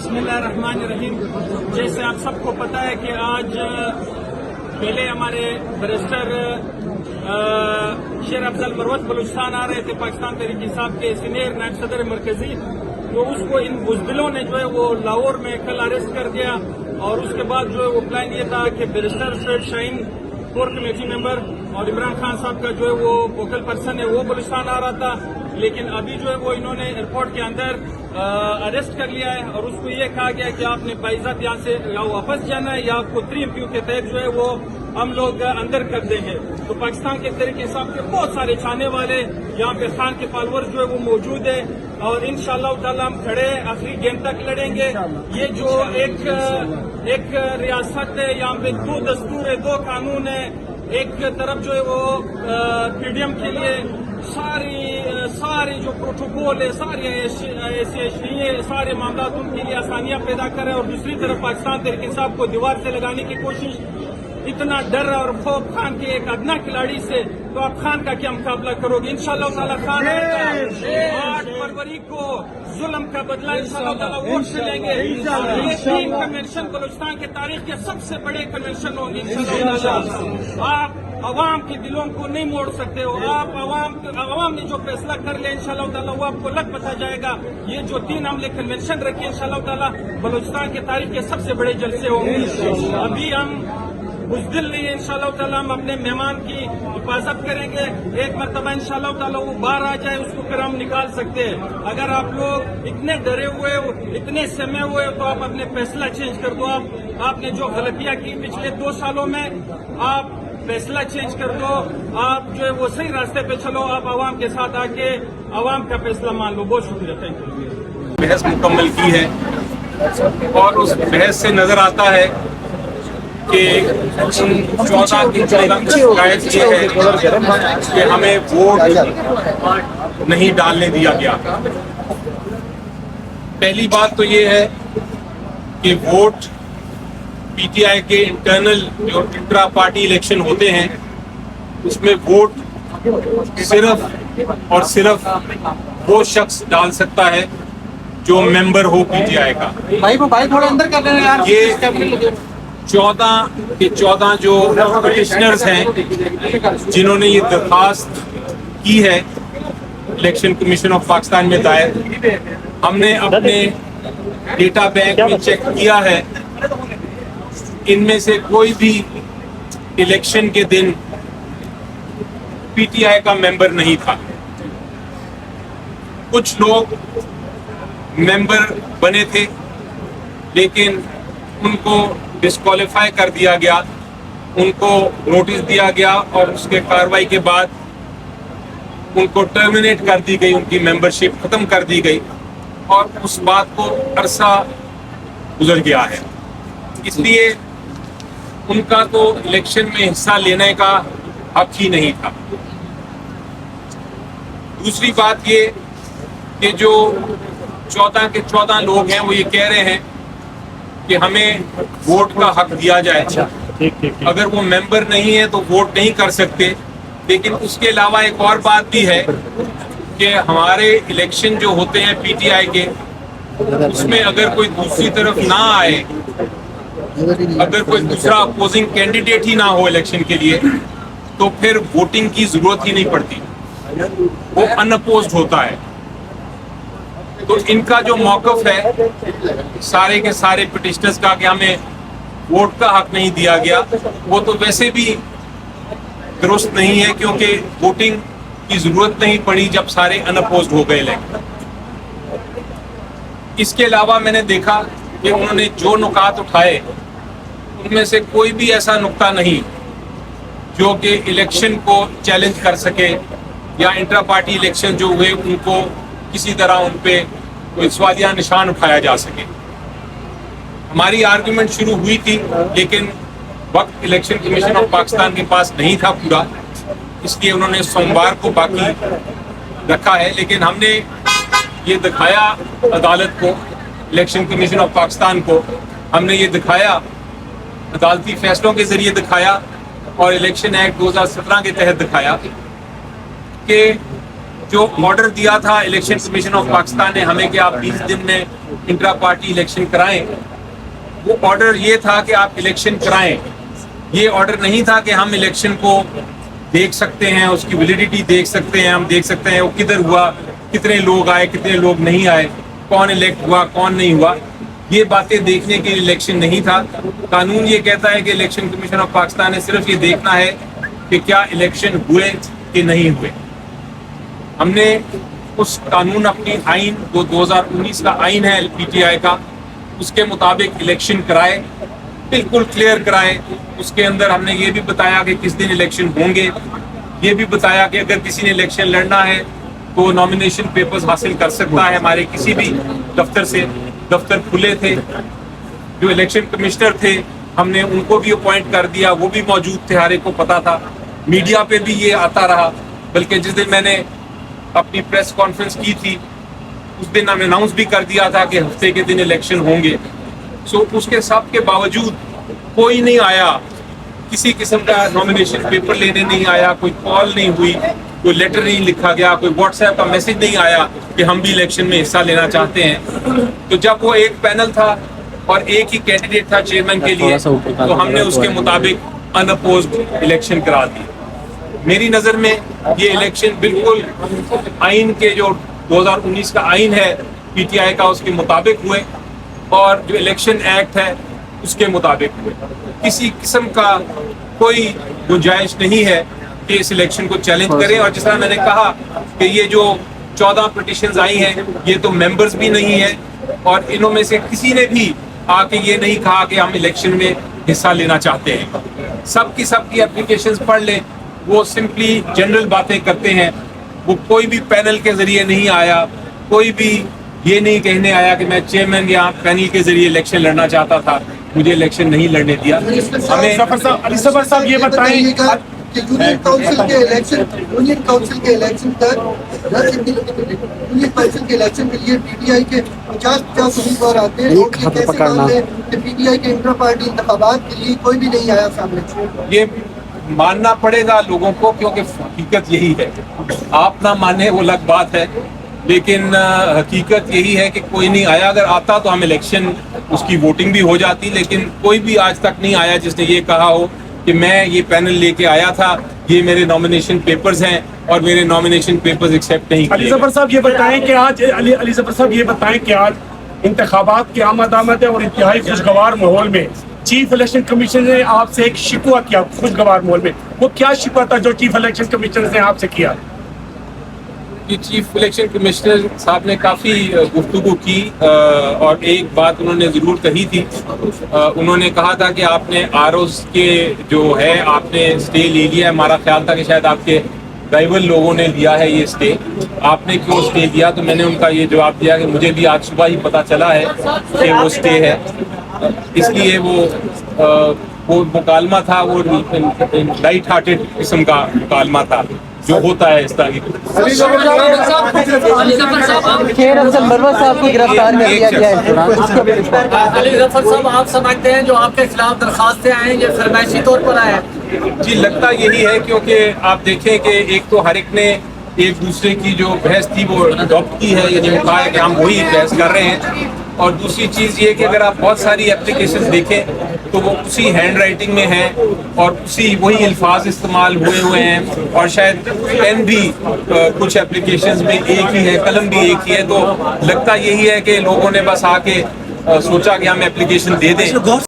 बिस्मिल्लाहिर्रहमानिर्रहीम। जैसे आप सबको पता है कि आज पहले हमारे बैरिस्टर शेर अफजल मरवत बलूचिस्तान आ रहे थे, पाकिस्तान तहरीक इंसाफ के सीनियर नायब सदर मरकजी, तो उसको इन बुजदिलों ने जो है वो लाहौर में कल अरेस्ट कर दिया। और उसके बाद जो है वो प्लान ये था कि barrister Syed Shaheen core committee member और इमरान खान साहब का जो है वो वोकल पर्सन है वो बलूचिस्तान आ रहा था, लेकिन अभी जो है वो इन्होंने एयरपोर्ट के अंदर अरेस्ट कर लिया है और उसको ये कहा गया कि आपने बाइज्जत यहाँ से या वापस जाना है या आपको 3MPU के तहत जो है वो हम लोग अंदर कर देंगे। तो पाकिस्तान के तरीके हिसाब के बहुत सारे चाहने वाले यहाँ पे खान के फॉलोअर्स जो है वो मौजूद है और इंशाअल्लाह ताला हम खड़े आखिरी गेम तक लड़ेंगे। ये जो एक रियासत है, यहाँ पे 2 दस्तूर है, 2 कानून है। एक तरफ जो है वो पीडीएम के लिए सारी जो प्रोटोकॉल है, सारी ऐसे सारे मामला उनके लिए आसानियां पैदा कर रहे हैं और दूसरी तरफ पाकिस्तान तहरीक इंसाफ को दीवार से लगाने की कोशिश। इतना डर और खौफ खान के एक अदना खिलाड़ी से, तो आप खान का क्या मुकाबला करोगे? इंशाअल्लाह ताला खान 8 फरवरी को जुल्म का बदला इंशाअल्लाह ताला वोट से लेंगे। ये 3 कन्वेंशन बलूचिस्तान के तारीख के सबसे बड़े कन्वेंशन होंगे इंशाअल्लाह ताला। आप अवाम के दिलों को नहीं मोड़ सकते हो। आप अवाम ने जो फैसला कर लिया इंशाअल्लाह ताला वो आपको लग पता जाएगा। ये जो 3 हमले कन्वेंशन रखे इंशाअल्लाह ताला बलूचिस्तान के तारीख के सबसे बड़े जलसे होंगे। अभी हम बुज़दिल नहीं है, इंशाअल्लाह ताला हम अपने मेहमान की हिफाजत करेंगे। एक मरतबा इंशाअल्लाह ताला वो बाहर आ जाए उसको फिर हम निकाल सकते हैं। अगर आप लोग इतने डरे हुए हो, इतने समय हुए तो आप अपने फैसला चेंज कर दो। आपने जो गलतियां की पिछले 2 सालों में, आप फैसला चेंज कर दो। आप जो है वो सही रास्ते पे चलो, आप आवाम के साथ आके आवाम का फैसला मान लो। बहुत शुक्रिया, थैंक यू। बहस मुकम्मल की है और उस बहस से नजर आता है कि 14 की शिकायत ये है कि हमें वोट नहीं डालने दिया गया। पहली बात तो ये है कि वोट पीटीआई के इंटरनल जो इंट्रा पार्टी इलेक्शन होते हैं उसमें वोट सिर्फ और सिर्फ वो शख्स डाल सकता है जो मेंबर हो पीटीआई का। भाई थोड़ा अंदर कर लेना यार। ये 14 के 14 जो पिटिशनर्स हैं जिन्होंने ये दरखास्त की है इलेक्शन कमीशन ऑफ पाकिस्तान में दायर, हमने अपने डेटा बैंक में चेक किया है, इनमें से कोई भी इलेक्शन के दिन पीटीआई का मेंबर नहीं था। कुछ लोग मेंबर बने थे लेकिन उनको डिस्क्वालीफाई कर दिया गया, उनको नोटिस दिया गया और उसके कार्रवाई के बाद उनको टर्मिनेट कर दी गई, उनकी मेंबरशिप खत्म कर दी गई और उस बात को अरसा गुजर गया है। इसलिए उनका तो इलेक्शन में हिस्सा लेने का हक ही नहीं था। दूसरी बात ये कि जो 14 के 14 लोग हैं वो ये कह रहे हैं कि हमें वोट का हक दिया जाए। अगर वो मेंबर नहीं है तो वोट नहीं कर सकते, लेकिन उसके अलावा एक और बात भी है कि हमारे इलेक्शन जो होते हैं पीटीआई के, उसमें अगर कोई दूसरी तरफ ना आए, अगर कोई दूसरा अपोजिंग कैंडिडेट ही ना हो इलेक्शन के लिए, तो फिर वोटिंग की जरूरत ही नहीं पड़ती, वो अनअपोज्ड होता है। तो इनका जो मौकफ है सारे के सारे पिटिशनर्स का कि हमें वोट का हक नहीं दिया गया, वो तो वैसे भी दुरुस्त नहीं है, क्योंकि वोटिंग की जरूरत नहीं पड़ी जब सारे अनअपोज्ड हो गए इलेक्शन। इसके अलावा मैंने देखा कि उन्होंने जो नुकात उठाए उनमें से कोई भी ऐसा नुक्ता नहीं जो कि इलेक्शन को चैलेंज कर सके या इंट्रा पार्टी इलेक्शन जो हुए उनको किसी तरह उन पे कोई सवालिया निशान उठाया जा सके। हमारी आर्गुमेंट शुरू हुई थी लेकिन वक्त इलेक्शन कमीशन ऑफ पाकिस्तान के पास नहीं था पूरा, इसलिए उन्होंने सोमवार को बाकी रखा है। लेकिन हमने ये दिखाया अदालत को, इलेक्शन कमीशन ऑफ पाकिस्तान को हमने ये दिखाया, अदालती फैसलों के जरिए दिखाया और इलेक्शन एक्ट 2017 के तहत दिखाया कि جو آرڈر دیا تھا الیکشن کمیشن آف پاکستان نے ہمیں کہ آپ 20 دن میں انٹرا پارٹی الیکشن کرائیں، وہ آرڈر یہ تھا کہ آپ الیکشن کرائیں. یہ آرڈر نہیں تھا کہ ہم الیکشن کو دیکھ سکتے ہیں، اس کی ویلیڈیٹی دیکھ سکتے ہیں، ہم دیکھ سکتے ہیں وہ کدھر ہوا، کتنے لوگ آئے، کتنے لوگ نہیں آئے، کون الیکٹ ہوا، کون نہیں ہوا. یہ باتیں دیکھنے کے لیے الیکشن نہیں تھا. قانون یہ کہتا ہے کہ الیکشن کمیشن آف پاکستان نے صرف یہ دیکھنا ہے کہ کیا الیکشن ہوئے کہ نہیں ہوئے. ہم نے اس قانون اپنی آئین جو 2019 کا آئین ہے پی ٹی آئی کا، اس کے مطابق الیکشن کرائے، بالکل کلیئر کرائے. اس کے اندر ہم نے یہ بھی بتایا کہ کس دن الیکشن ہوں گے، یہ بھی بتایا کہ اگر کسی نے الیکشن لڑنا ہے تو نامینیشن پیپرز حاصل کر سکتا ہے ہمارے کسی بھی دفتر سے. دفتر کھلے تھے. جو الیکشن کمشنر تھے ہم نے ان کو بھی اپوائنٹ کر دیا، وہ بھی موجود تھے، ہر ایک کو پتا تھا. میڈیا پہ بھی یہ آتا رہا، بلکہ جس دن میں نے اپنی پریس کانفرنس کی تھی اس دن ہم اناؤنس بھی کر دیا تھا کہ ہفتے کے دن الیکشن ہوں گے. سو اس کے سب کے باوجود کوئی نہیں آیا، کسی قسم کا نامینیشن پیپر لینے نہیں آیا، کوئی کال نہیں ہوئی، کوئی لیٹر نہیں لکھا گیا، کوئی واٹس ایپ کا میسج نہیں آیا کہ ہم بھی الیکشن میں حصہ لینا چاہتے ہیں. تو جب وہ ایک پینل تھا اور ایک ہی کینڈیڈیٹ تھا چیئرمین کے لیے تو ہم نے اس کے مطابق ان اپوزڈ الیکشن کرا دی. میری نظر میں یہ الیکشن بالکل آئین کے جو 2019 کا آئین ہے پی ٹی آئی کا اس کے مطابق ہوئے اور جو الیکشن ایکٹ ہے اس کے مطابق ہوئے. کسی قسم کا کوئی گنجائش نہیں ہے کہ اس الیکشن کو چیلنج کریں. اور جس طرح میں نے کہا کہ یہ جو 14 پٹیشنز آئی ہیں یہ تو ممبرز بھی نہیں ہیں اور انہوں میں سے کسی نے بھی آ کے یہ نہیں کہا کہ ہم الیکشن میں حصہ لینا چاہتے ہیں. سب کی اپلیکیشنز پڑھ لیں، وہ سمپلی جنرل باتیں کرتے ہیں. وہ کوئی بھی پینل کے ذریعے نہیں آیا، کوئی بھی یہ نہیں کہنے آیا کہ میں چیئرمین یا پینل کے ذریعے الیکشن لڑنا چاہتا تھا، مجھے الیکشن نہیں لڑنے دیا. ہمیں علی ظفر صاحب یہ بتائیں کہ یونین کاؤنسل کے الیکشن تک یونین کاؤنسل کے الیکشن کے لیے پی ٹی آئی کے 50 امیدوار آتے ہیں اور یہ کیسے مان لیں کہ پی ٹی آئی کے انٹرا پارٹی انتخابات کے لیے کوئی بھی نہیں آیا سامنے. یہ ماننا پڑے گا لوگوں کو کیونکہ حقیقت یہی ہے. آپ نہ مانیں وہ الگ بات ہے، لیکن حقیقت یہی ہے کہ کوئی نہیں آیا. اگر آتا تو ہم الیکشن اس کی ووٹنگ بھی ہو جاتی، لیکن کوئی بھی آج تک نہیں آیا جس نے یہ کہا ہو کہ میں یہ پینل لے کے آیا تھا، یہ میرے نامینیشن پیپرز ہیں اور میرے نامینیشن پیپرز ایکسیپٹ نہیں کیے. علی ظفر صاحب یہ بتائیں کہ آج علی ظفر صاحب یہ بتائیں کہ آج انتخابات کی آمد ہے اور انتہائی خوشگوار ماحول میں چیف الیکشن کمیشن نے آپ سے ایک شکوہ کیا. خوشگوار ماحول میں وہ کیا شکوہ تھا جو چیف الیکشن کمیشن نے آپ سے کیا؟ چیف الیکشن کمشنر صاحب نے کافی گفتگو کی اور ایک بات انہوں نے ضرور کہی تھی. انہوں نے کہا تھا کہ آپ نے آر اوز کے جو ہے آپ نے اسٹے لے لیا ہے. ہمارا خیال تھا کہ شاید آپ کے رائیول لوگوں نے لیا ہے یہ اسٹے. آپ نے کیوں اسٹے لیا؟ تو میں نے ان کا یہ جواب دیا کہ مجھے بھی آج صبح ہی پتہ چلا ہے کہ وہ اسٹے ہے، اس لیے وہ مکالمہ تھا، وہ لائٹ ہارٹڈ قسم کا مکالمہ تھا جو ہوتا ہے اس طرح کی. خیر افضل مروت صاحب کو گرفتار کر لیا گیا ہے. علی ظفر صاحب آپ سمجھتے ہیں جو آپ کے خلاف درخواستیں آئیں یہ فرمائشی طور پر آئے؟ جی لگتا یہی ہے، کیونکہ آپ دیکھیں کہ ایک تو ہر ایک نے ایک دوسرے کی جو بحث تھی وہ اڈاپٹ کی ہے، یعنی وہ کہا ہے کہ ہم وہی بحث کر رہے ہیں. اور دوسری چیز یہ کہ اگر آپ بہت ساری اپلیکیشنز دیکھیں تو وہ اسی ہینڈ رائٹنگ میں ہیں اور اسی وہی الفاظ استعمال ہوئے ہیں اور شاید پین بھی کچھ اپلیکیشنز میں ایک ہی ہے، قلم بھی ایک ہی ہے. تو لگتا یہی ہے کہ لوگوں نے بس آ کے سوچا کہ ہم اپلیکیشن دے دیں.